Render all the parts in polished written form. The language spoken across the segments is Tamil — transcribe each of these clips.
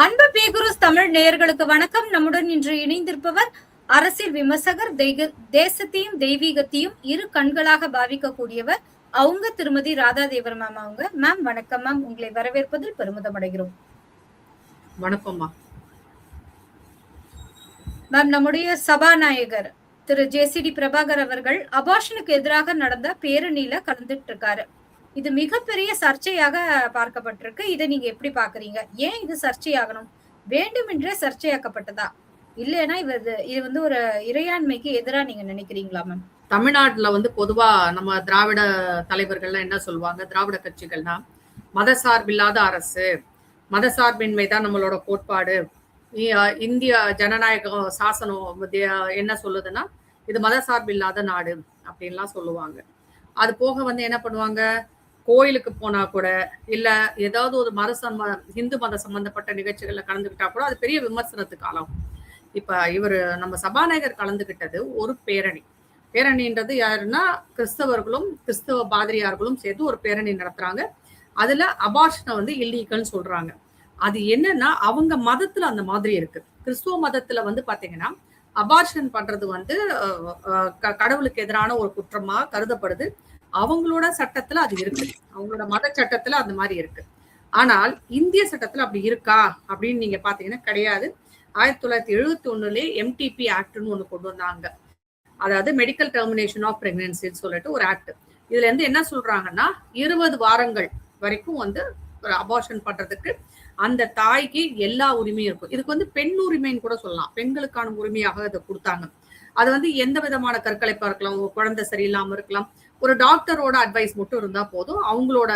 அன்பு பேகுருஸ் தமிழ் நேயர்களுக்கு வணக்கம். நம்முடன் இன்று இணைந்திருப்பவர் அரசியல் விமர்சகர், தேசத்தையும் தெய்வீகத்தையும் இரு கண்களாக பாவிக்கக்கூடியவர் அவங்க திருமதி ராதா தேவர் மேம். அவங்க மேம் வணக்கம் மேம். உங்களை வரவேற்பதில் பெருமிதம் அடைகிறோம். வணக்கம் மேம். நம்முடைய சபாநாயகர் திரு ஜேசிடி பிரபாகர் அவர்கள் அபார்ஷனுக்கு எதிராக நடந்த பேரணியில கலந்துட்டு இருக்காரு. இது மிகப்பெரிய சர்ச்சையாக பார்க்கப்பட்டிருக்கு. இதை நீங்க எப்படி பாக்குறீங்க? ஏன் இது சர்ச்சையாகணும்? வேண்டுமென்றே சர்ச்சையாக்கப்பட்டதா, இல்லைன்னா இது வந்து ஒரு இறையாண்மைக்கு எதிரா நீங்க நினைக்கிறீங்களா மேம்? தமிழ்நாட்டுல வந்து பொதுவா நம்ம திராவிட தலைவர்கள்லாம் என்ன சொல்லுவாங்க, திராவிட கட்சிகள்னா மதசார்பில்லாத அரசு, மதசார்பின்மைதான் நம்மளோட கோட்பாடு, இந்திய ஜனநாயக சாசனம் என்ன சொல்லுதுன்னா இது மதசார்பில்லாத நாடு அப்படின்லாம் சொல்லுவாங்க. அது போக வந்து என்ன பண்ணுவாங்க, கோயிலுக்கு போனா கூட இல்ல ஏதாவது ஒரு இந்து மத சம்பந்தப்பட்ட நிகழ்ச்சிகள்ல கலந்துக்கிட்டா கூட அது பெரிய விமர்சனத்துக்கு ஆளாகும். இப்ப இவரு நம்ம சபாநாயகர் கலந்துகிட்டது ஒரு பேரணின்றது யாருன்னா கிறிஸ்தவர்களும் கிறிஸ்தவ பாதிரியார்களும் சேர்த்து ஒரு பேரணி நடத்துறாங்க. அதுல அபார்ஷனை வந்து இல்லீகல்னு சொல்றாங்க. அது என்னன்னா அவங்க மதத்துல அந்த மாதிரி இருக்கு. கிறிஸ்துவ மதத்துல வந்து பாத்தீங்கன்னா அபார்ஷன் பண்றது வந்து கடவுளுக்கு எதிரான ஒரு குற்றமா கருதப்படுது. அவங்களோட சட்டத்துல அது இருக்கு, அவங்களோட மத சட்டத்துல அந்த மாதிரி இருக்கு. ஆனால் இந்திய சட்டத்துல அப்படி இருக்கா அப்படின்னு நீங்க பாத்தீங்கன்னா கிடையாது. 1971 எம்டிபி ஆக்ட்னு ஒண்ணு கொண்டு வந்தாங்க. அதாவது மெடிக்கல் டெர்மினேஷன் ஆஃப் பிரெக்னன்சின்னு சொல்லிட்டு ஒரு ஆக்ட். இதுல இருந்து என்ன சொல்றாங்கன்னா 20 வாரங்கள் வரைக்கும் வந்து அபார்ஷன் பண்றதுக்கு அந்த தாய்க்கு எல்லா உரிமையும் இருக்கும். இதுக்கு வந்து பெண் உரிமைன்னு கூட சொல்லலாம், பெண்களுக்கான உரிமையாக அதை கொடுத்தாங்க. அது வந்து எந்த விதமான கருக்கலைப்பா இருக்கலாம், குழந்தை சரியில்லாம இருக்கலாம், ஒரு டாக்டரோட அட்வைஸ் மட்டும் இருந்தா போதும், அவங்களோட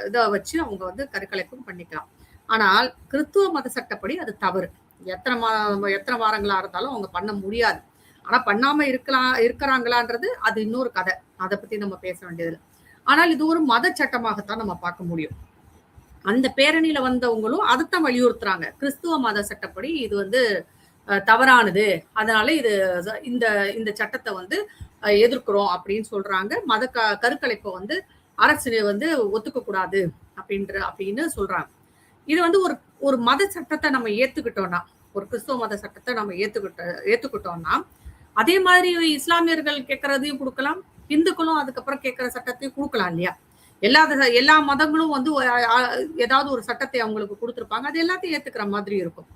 இதை வச்சு அவங்க வந்து கருக்கலைப்பும் பண்ணிக்கலாம். ஆனால் கிறிஸ்துவ மத சட்டப்படி அது தவறு. எத்தனை வாரங்களா இருந்தாலும் அவங்க பண்ண முடியாது. ஆனா பண்ணாம இருக்கிறாங்களான்றது அது இன்னொரு கதை, அதை பத்தி நம்ம பேச வேண்டியது. ஆனால் இது ஒரு மத சட்டமாகத்தான் நம்ம பார்க்க முடியும். அந்த பேரணியில வந்தவங்களும் அதைத்தான் வலியுறுத்துறாங்க. கிறிஸ்துவ மத சட்டப்படி இது வந்து தவறானது, அதனால இது இந்த சட்டத்தை வந்து எதிர்க்கிறோம் அப்படின்னு சொல்றாங்க. மத கருக்கலைப்பை வந்து அரசு வந்து ஒத்துக்க கூடாது அப்படின்னு சொல்றாங்க. இது வந்து ஒரு மத சட்டத்தை நம்ம ஏத்துக்கிட்டோம்னா, ஒரு கிறிஸ்துவ மத சட்டத்தை நம்ம ஏத்துக்கிட்டோம்னா அதே மாதிரி இஸ்லாமியர்கள் கேட்கறதையும் கொடுக்கலாம், இந்துக்களும் அதுக்கப்புறம் கேட்கிற சட்டத்தையும் கொடுக்கலாம் இல்லையா? எல்லா மதங்களும் வந்து ஏதாவது ஒரு சட்டத்தை அவங்களுக்கு கொடுத்துருப்பாங்க, அது எல்லாத்தையும் ஏத்துக்கிற மாதிரி இருக்கும்.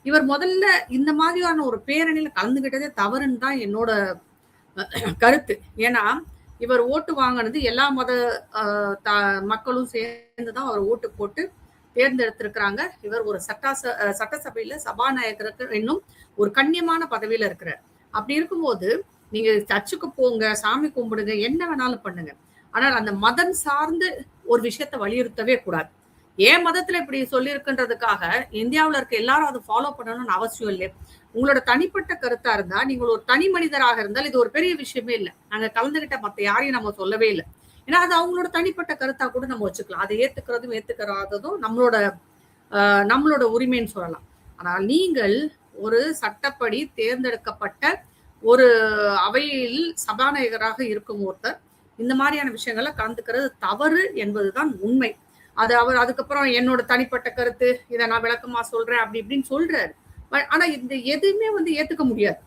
இவர் முதல்ல இந்த மாதிரியான ஒரு பேரணியில கலந்துகிட்டதே தவறுன்னு தான் என்னோட கருத்து. ஏன்னா இவர் ஓட்டு வாங்கினது எல்லா மத மக்களும் சேர்ந்துதான் அவர் ஓட்டு போட்டு தேர்ந்தெடுத்திருக்கிறாங்க. இவர் ஒரு சட்டசபையில சபாநாயகருக்கு இன்னும் ஒரு கண்ணியமான பதவியில இருக்கிறார். அப்படி இருக்கும்போது நீங்க சர்ச்சுக்கு போங்க, சாமி கும்பிடுங்க, என்ன வேணாலும் பண்ணுங்க, ஆனால் அந்த மதம் சார்ந்து ஒரு விஷயத்த வலியுறுத்தவே கூடாது. ஏன் மதத்துல இப்படி சொல்லியிருக்குன்றதுக்காக இந்தியாவில இருக்க எல்லாரும் அதை ஃபாலோ பண்ணணும்னு அவசியம் இல்லை. உங்களோட தனிப்பட்ட கருத்தா இருந்தா, நீங்கள் ஒரு தனி மனிதராக இருந்தால் இது ஒரு பெரிய விஷயமே இல்லை. நாங்க கலந்துகிட்ட மத்த யாரையும் நம்ம சொல்லவே இல்லை. ஏன்னா அது அவங்களோட தனிப்பட்ட கருத்தா கூட நம்ம வச்சுக்கலாம். அதை ஏத்துக்கிறாததும் நம்மளோட உரிமைன்னு சொல்லலாம். ஆனால் நீங்கள் ஒரு சட்டப்படி தேர்ந்தெடுக்கப்பட்ட ஒரு அவையில் சபாநாயகராக இருக்கும் ஒருத்தர் இந்த மாதிரியான விஷயங்களை கலந்துக்கிறது தவறு என்பதுதான் உண்மை. அது அவர் அதுக்கப்புறம் என்னோட தனிப்பட்ட கருத்து, இதை நான் விளக்கமா சொல்றேன் அப்படி இப்படின்னு சொல்றாரு. ஆனா இந்த எதுவுமே வந்து ஏத்துக்க முடியாது.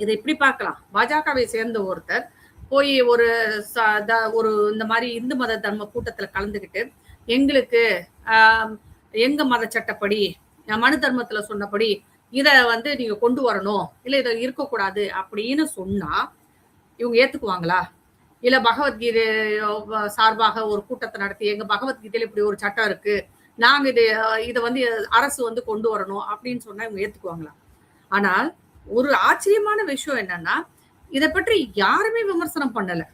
இதை இப்படி பார்க்கலாம், பாஜகவை சேர்ந்த ஒருத்தர் போய் ஒரு இந்த மாதிரி இந்து மத தர்ம கூட்டத்துல கலந்துக்கிட்டு எங்களுக்கு எங்க மத சட்டப்படி மனு தர்மத்துல சொன்னபடி இத வந்து நீங்க கொண்டு வரணும், இல்ல இதை இருக்கக்கூடாது அப்படின்னு சொன்னா இவங்க ஏத்துக்குவாங்களா? இல்ல பகவத்கீதை சார்பாக ஒரு கூட்டத்தை நடத்தி எங்க பகவத்கீதையில இப்படி ஒரு சட்டம் இருக்கு, நாங்க இதை வந்து அரசு வந்து கொண்டு வரணும் அப்படின்னு சொன்னா இவங்க ஏத்துக்குவாங்களா? ஆனால் ஒரு ஆச்சரியமான விஷயம் என்னன்னா, இதை பற்றி யாருமே விமர்சனம் பண்ணல.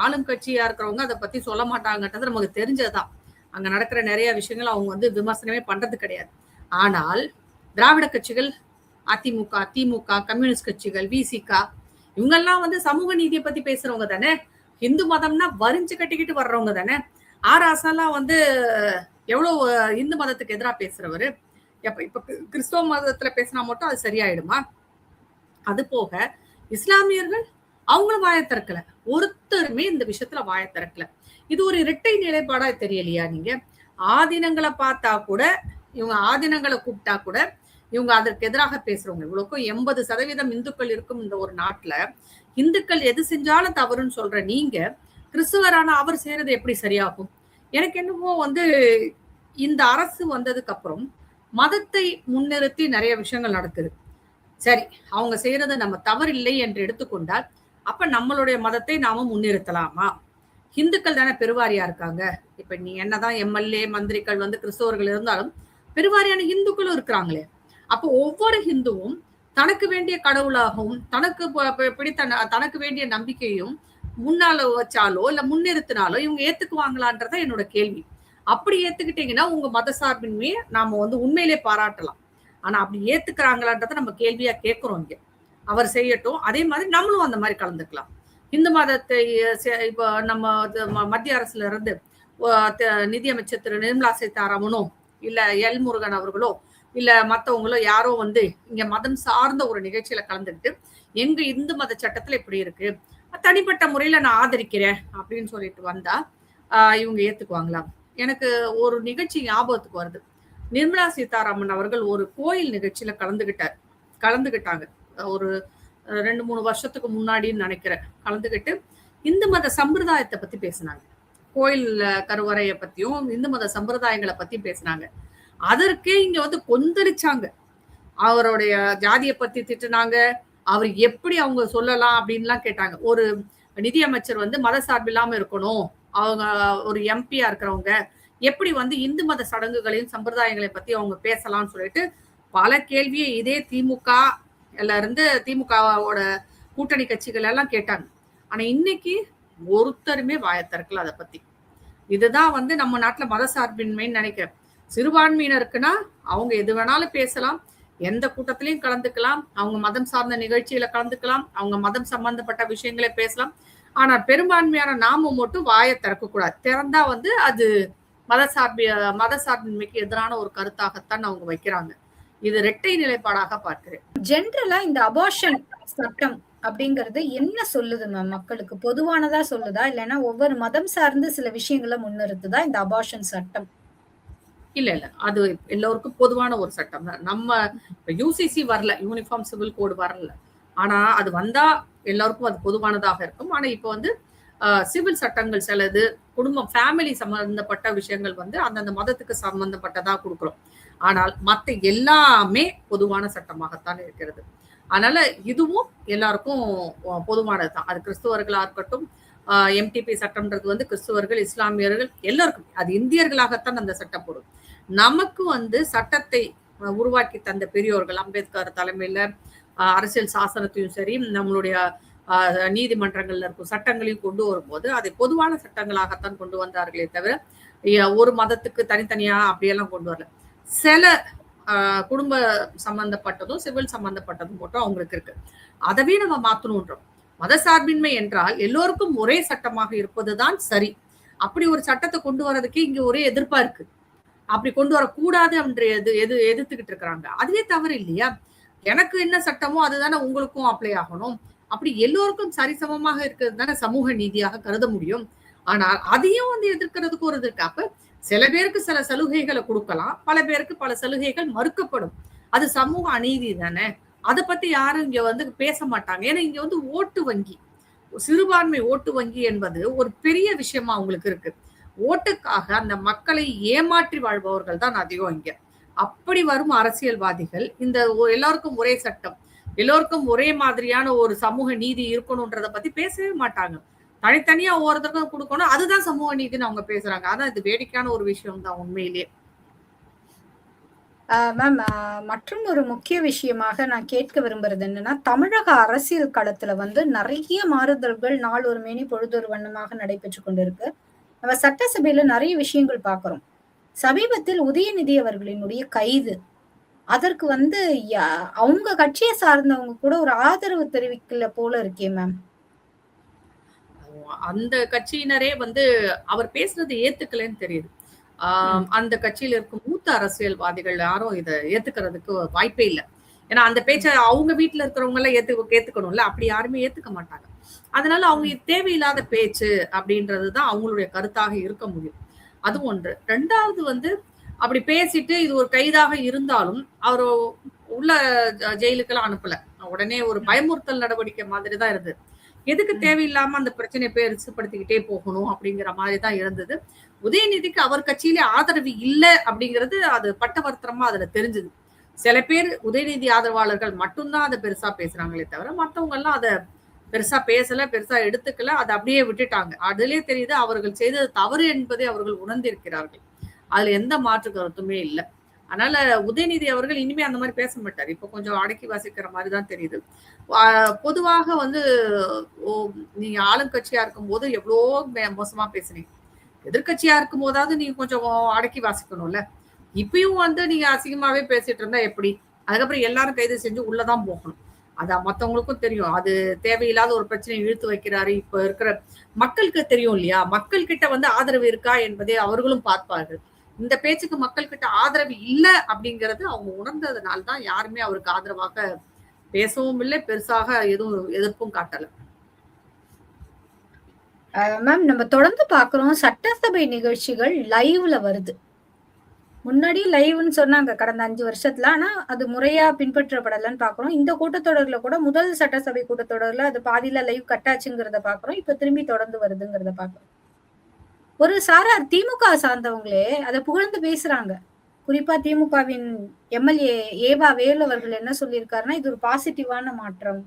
ஆளும் கட்சியா இருக்கிறவங்க அதை பத்தி சொல்ல மாட்டாங்கன்றது நமக்கு தெரிஞ்சதுதான். அங்க நடக்கிற நிறைய விஷயங்கள் அவங்க வந்து விமர்சனமே பண்றது கிடையாது. ஆனால் திராவிட கட்சிகள், அதிமுக, திமுக, கம்யூனிஸ்ட் கட்சிகள், விசிக, இவங்கெல்லாம் வந்து சமூக நீதியை பத்தி பேசுறவங்க தானே. இந்து மதம்னா வரிஞ்சு கட்டிக்கிட்டு வர்றவங்க தானே. ஆராசெல்லாம் வந்து எவ்வளவு இந்து மதத்துக்கு எதிராக பேசுறவரு. இப்ப கிறிஸ்தவ மதத்துல பேசினா மட்டும் அது சரியாயிடுமா? அது போக இஸ்லாமியர்கள் அவங்களும் வாய திறக்கல, ஒருத்தருமே இந்த விஷயத்துல வாய திறக்கல. இது ஒரு இரட்டை நிலைப்பாடா தெரியலையா? நீங்க ஆதீனங்களை பார்த்தா கூட, இவங்க ஆதீனங்களை கூப்பிட்டா கூட இவங்க அதற்கு எதிராக பேசுறவங்க. இவ்வளவுக்கும் 80% இந்துக்கள் இருக்கும் இந்த ஒரு நாட்டுல இந்துக்கள் எது செஞ்சாலும் தவறுன்னு சொல்ற நீங்க கிறிஸ்துவரான அவர் செய்யறது எப்படி சரியாகும்? எனக்கு என்னமோ இந்த அரசு வந்ததுக்கு அப்புறம் மதத்தை முன்னிறுத்தி நிறைய விஷயங்கள் நடக்குது. சரி, அவங்க செய்யறது நம்ம தவறில்லை என்று எடுத்துக்கொண்டால் அப்ப நம்மளுடைய மதத்தை நாம முன்னிறுத்தலாமா? இந்துக்கள் தானே பெருவாரியா இருக்காங்க. இப்ப நீ என்னதான் எம்எல்ஏ மந்திரிகள் கிறிஸ்தவர்கள் இருந்தாலும் பெருவாரியான இந்துக்களும் இருக்கிறாங்களே. அப்போ ஒவ்வொரு ஹிந்துவும் தனக்கு வேண்டிய கடவுளாகவும் தனக்கு பிடித்த தனக்கு வேண்டிய நம்பிக்கையும் முன்னால வச்சாலோ இல்ல முன்னிறுத்தினாலோ இவங்க ஏத்துக்குவாங்களான்றத என்னோட கேள்வி. அப்படி ஏத்துக்கிட்டீங்கன்னா உங்க மத சார்பின்மையை நாம உண்மையிலே பாராட்டலாம். ஆனா அப்படி ஏத்துக்கிறாங்களான்றத நம்ம கேள்வியா கேட்கிறோம். இங்க அவர் செய்யட்டும், அதே மாதிரி நம்மளும் அந்த மாதிரி கலந்துக்கலாம். இந்து மதத்தை இப்ப நம்ம மத்திய அரசுல இருந்து நிதியமைச்சர் திரு நிர்மலா சீதாராமனோ இல்ல எல் முருகன் அவர்களோ இல்ல மத்தவங்களோ யாரோ இங்க மதம் சார்ந்த ஒரு நிகழ்ச்சியில கலந்துக்கிட்டு எங்க இந்து மத சட்டத்துல இப்படி இருக்கு, தனிப்பட்ட முறையில நான் ஆதரிக்கிறேன் அப்படின்னு சொல்லிட்டு வந்தா இவங்க ஏத்துக்குவாங்களா? எனக்கு ஒரு நிகழ்ச்சி ஞாபகத்துக்கு வருது. நிர்மலா சீதாராமன் அவர்கள் ஒரு கோயில் நிகழ்ச்சியில கலந்துகிட்டாங்க. ஒரு 2-3 வருஷத்துக்கு முன்னாடின்னு நினைக்கிறேன். கலந்துகிட்டு இந்து மத சம்பிரதாயத்தை பத்தி பேசினாங்க. கோயில் கருவறைய பத்தியும் இந்து மத சம்பிரதாயங்களை பத்தி பேசினாங்க. அதற்கே இங்க கொந்தளிச்சாங்க. அவருடைய ஜாதியை பத்தி திட்டுனாங்க. அவர் எப்படி அவங்க சொல்லலாம் அப்படின்லாம் கேட்டாங்க. ஒரு நிதியமைச்சர் மத சார்பில்லாம இருக்கணும், அவங்க ஒரு எம்பியா இருக்கிறவங்க எப்படி இந்து மத சடங்குகளையும் சம்பிரதாயங்களை பத்தி அவங்க பேசலாம்னு சொல்லிட்டு பல கேள்வியை இதே திமுகவோட கூட்டணி கட்சிகள் எல்லாம் கேட்டாங்க. ஆனா இன்னைக்கு ஒருத்தருமே வாய திறக்கல அதை பத்தி. இதுதான் நம்ம நாட்டுல மத சார்பின்மைன்னு நினைக்கிறேன். சிறுபான்மையினருக்குன்னா அவங்க எது வேணாலும் பேசலாம், எந்த கூட்டத்திலையும் கலந்துக்கலாம், அவங்க மதம் சார்ந்த நிகழ்ச்சியில கலந்துக்கலாம், அவங்க மதம் சம்பந்தப்பட்ட விஷயங்களை பேசலாம். ஆனா பெரும்பான்மையான நாம மட்டும் வாயை திறக்க கூடாது. திறந்தா அது மத சார்பின்மைக்கு எதிரான ஒரு கருத்தாகத்தான் அவங்க வைக்கிறாங்க. இது இரட்டை நிலைப்பாடாக பார்க்கிறேன். ஜென்ரலா இந்த அபார்ஷன் சட்டம் அப்படிங்கறது என்ன சொல்லுது மேம்? மக்களுக்கு பொதுவானதா சொல்லுதா, இல்லைன்னா ஒவ்வொரு மதம் சார்ந்து சில விஷயங்களை முன்னிறுத்துதா இந்த அபார்ஷன் சட்டம்? இல்ல அது எல்லோருக்கும் பொதுவான ஒரு சட்டம் தான். நம்ம யூசிசி வரல, யூனிஃபார்ம் சிவில் கோடு வரல. ஆனா அது வந்தா எல்லாருக்கும் அது பொதுவானதாக இருக்கும். ஆனா இப்ப சிவில் சட்டங்கள் சிலது குடும்பம் ஃபேமிலி சம்பந்தப்பட்ட விஷயங்கள் அந்தந்த மதத்துக்கு சம்பந்தப்பட்டதா கொடுக்கிறோம். ஆனால் மத்த எல்லாமே பொதுவான சட்டமாகத்தான் இருக்கிறது. அதனால இதுவும் எல்லாருக்கும் பொதுவானதுதான். அது கிறிஸ்துவர்களா இருக்கட்டும், எம்டிபி சட்டம்ன்றது கிறிஸ்துவர்கள் இஸ்லாமியர்கள் எல்லாருக்கும், அது இந்தியர்களாகத்தான் அந்த சட்டம் போடும். நமக்கு சட்டத்தை உருவாக்கி தந்த பெரியோர்கள் அம்பேத்கர் தலைமையில அரசியல் சாசனத்தையும் சரி நம்மளுடைய நீதிமன்றங்கள்ல இருக்கும் சட்டங்களையும் கொண்டு வரும்போது அதை பொதுவான சட்டங்களாகத்தான் கொண்டு வந்தார்களே தவிர ஒரு மதத்துக்கு தனித்தனியா அப்படியெல்லாம் கொண்டு வரல. சில குடும்ப சம்பந்தப்பட்டதும் சிவில் சம்பந்தப்பட்டதும் மட்டும் அவங்களுக்கு இருக்கு. அதவே நம்ம மாத்தணும்ன்றோம். மத சார்பின்மை என்றால் எல்லோருக்கும் ஒரே சட்டமாக இருப்பதுதான் சரி. அப்படி ஒரு சட்டத்தை கொண்டு வர்றதுக்கு இங்க ஒரே எதிர்ப்பா இருக்கு. அப்படி கொண்டு வரக்கூடாது என்று எதிர்த்துக்கிட்டு இருக்கிறாங்க. அதுவே தவறு இல்லையா? எனக்கு என்ன சட்டமோ அதுதானே உங்களுக்கும் அப்ளை ஆகணும். அப்படி எல்லோருக்கும் சரிசமமாக இருக்கிறது தானே சமூக நீதியாக கருத முடியும். ஆனால் அதையும் எதிர்க்கிறதுக்கு ஒரு இருக்கு. அப்ப சில பேருக்கு சில சலுகைகளை கொடுக்கலாம், பல பேருக்கு பல சலுகைகள் மறுக்கப்படும். அது சமூக அநீதி தானே. அதை பத்தி யாரும் இங்க பேச மாட்டாங்க. ஏன்னா இங்க ஓட்டு வங்கி, சிறுபான்மை ஓட்டு வங்கி என்பது ஒரு பெரிய விஷயமா அவங்களுக்கு இருக்கு. ஓட்டுக்காக அந்த மக்களை ஏமாற்றி வாழ்பவர்கள் தான் அதிகம் இங்க. அப்படி வரும் அரசியல்வாதிகள் இந்த எல்லாருக்கும் ஒரே சட்டம், எல்லோருக்கும் ஒரே மாதிரியான ஒரு சமூக நீதி இருக்கணும்ன்றத பத்தி பேசவே மாட்டாங்க. தனித்தனியா ஒவ்வொருத்தருக்கும் கொடுக்கணும், அதுதான் சமூக நீதினு அவங்க பேசுறாங்க. அதான் இது வேடிக்கையான ஒரு விஷயம் தான் உண்மையிலேயே. மேம், மற்றும் ஒரு முக்கிய விஷயமாக நான் கேட்க விரும்புறது என்னன்னா, தமிழக அரசியல் களத்துல நிறைய மாறுதல்கள் நாள் ஒரு மேனி பொழுதொரு வண்ணமாக நடைபெற்று கொண்டிருக்கு. நம்ம சட்டசபையில நிறைய விஷயங்கள் பாக்குறோம். சமீபத்தில் உதயநிதி அவர்களினுடைய கைது, அதற்கு அவங்க கட்சியை சார்ந்தவங்க கூட ஒரு ஆதரவு தெரிவிக்கல போல இருக்கே மேம். அந்த கட்சியினரே அவர் பேசுறது ஏத்துக்கலன்னு தெரியுது. அந்த கட்சியில இருக்கும் மூத்த அரசியல்வாதிகள் யாரும் இதை ஏத்துக்கிறதுக்கு வாய்ப்பே இல்லை. ஏன்னா அந்த பேச்சை அவங்க வீட்டுல இருக்கிறவங்க எல்லாம் ஏத்துக்கணும்ல, அப்படி யாருமே ஏத்துக்க மாட்டாங்க. அதனால அவங்க தேவையில்லாத பேச்சு அப்படின்றதுதான் அவங்களுடைய கருத்தாக இருக்க முடியும். அது ஒன்று. 2வது வந்து அப்படி பேசிட்டு இது ஒரு கைதாக இருந்தாலும் அவர் உள்ள ஜெயிலுக்கெல்லாம் அனுப்பல. உடனே ஒரு பயமுறுத்தல் நடவடிக்கை மாதிரி தான் இருந்தது. எதுக்கு தேவையில்லாம அந்த பிரச்சனையை பெருசுப்படுத்திக்கிட்டே போகணும் அப்படிங்கிற மாதிரி தான் இருந்தது. உதயநிதிக்கு அவர் கட்சியிலே ஆதரவு இல்லை அப்படிங்கிறது அது பட்டவர்த்தனமா அதுல தெரிஞ்சது. சில பேர் உதயநிதி ஆதரவாளர்கள் மட்டும்தான் அதை பெருசா பேசுறாங்களே தவிர மற்றவங்க எல்லாம் அதை பெருசா பேசல, பெருசா எடுத்துக்கல, அதை அப்படியே விட்டுட்டாங்க. அதுலயே தெரியுது அவர்கள் செய்தது தவறு என்பதை அவர்கள் உணர்ந்திருக்கிறார்கள். அதுல எந்த மாற்று கருத்துமே இல்லை. அதனால உதயநிதி அவர்கள் இனிமே அந்த மாதிரி பேச மாட்டார். இப்ப கொஞ்சம் அடக்கி வாசிக்கிற மாதிரி தான் தெரியுது. பொதுவாக வந்து நீங்க ஆளுங்கட்சியா இருக்கும்போது எவ்வளோ மோசமா பேசுனீங்க. எதிர்கட்சியா இருக்கும் போதாவது நீங்க கொஞ்சம் அடக்கி வாசிக்கணும்ல. இப்பயும் வந்து நீங்க அசிங்கமாவே பேசிட்டு இருந்தா எப்படி? அதுக்கப்புறம் எல்லாரும் கைது செஞ்சு உள்ளதான் போகணும். அதான் மத்தவங்களுக்கும் தெரியும். அது தேவையில்லாத ஒரு பிரச்சனையை இழுத்து வைக்கிறாரு. இப்ப இருக்கிற மக்களுக்கு தெரியும் இல்லையா? மக்கள் கிட்ட வந்து ஆதரவு இருக்கா என்பதை அவர்களும் பார்ப்பார்கள். இந்த பேச்சுக்கு மக்கள் கிட்ட ஆதரவு இல்லை அப்படிங்கிறது அவங்க உணர்ந்ததுனால தான் யாருமே அவருக்கு ஆதரவாக பேசவும் இல்லை, பெருசாக எதுவும் எதிர்ப்பும் காட்டல. மேம் நம்ம தொடர்ந்து பாக்குறோம் சட்டசபை நிகழ்ச்சிகள் லைவ்ல வருது. முன்னாடி லைவ்னு சொன்னாங்க கடந்த 5 வருஷத்துல. ஆனா அது முறையா பின்பற்றப்படலன்னு பாக்குறோம். இந்த கூட்டத்தொடர்ல கூட முதல் சட்டசபை கூட்டத்தொடர்ல அது பாதியில லைவ் கட்டாச்சுங்கிறத பாக்குறோம். இப்ப திரும்பி தொடர்ந்து வருதுங்கிறத பாக்குறோம். ஒரு சாரார் திமுக சார்ந்தவங்களே அதை புகழ்ந்து பேசுறாங்க. குறிப்பா திமுகவின் எம்எல்ஏ ஏவா வேலு அவர்கள் என்ன சொல்லியிருக்காருன்னா, இது ஒரு பாசிட்டிவான மாற்றம்.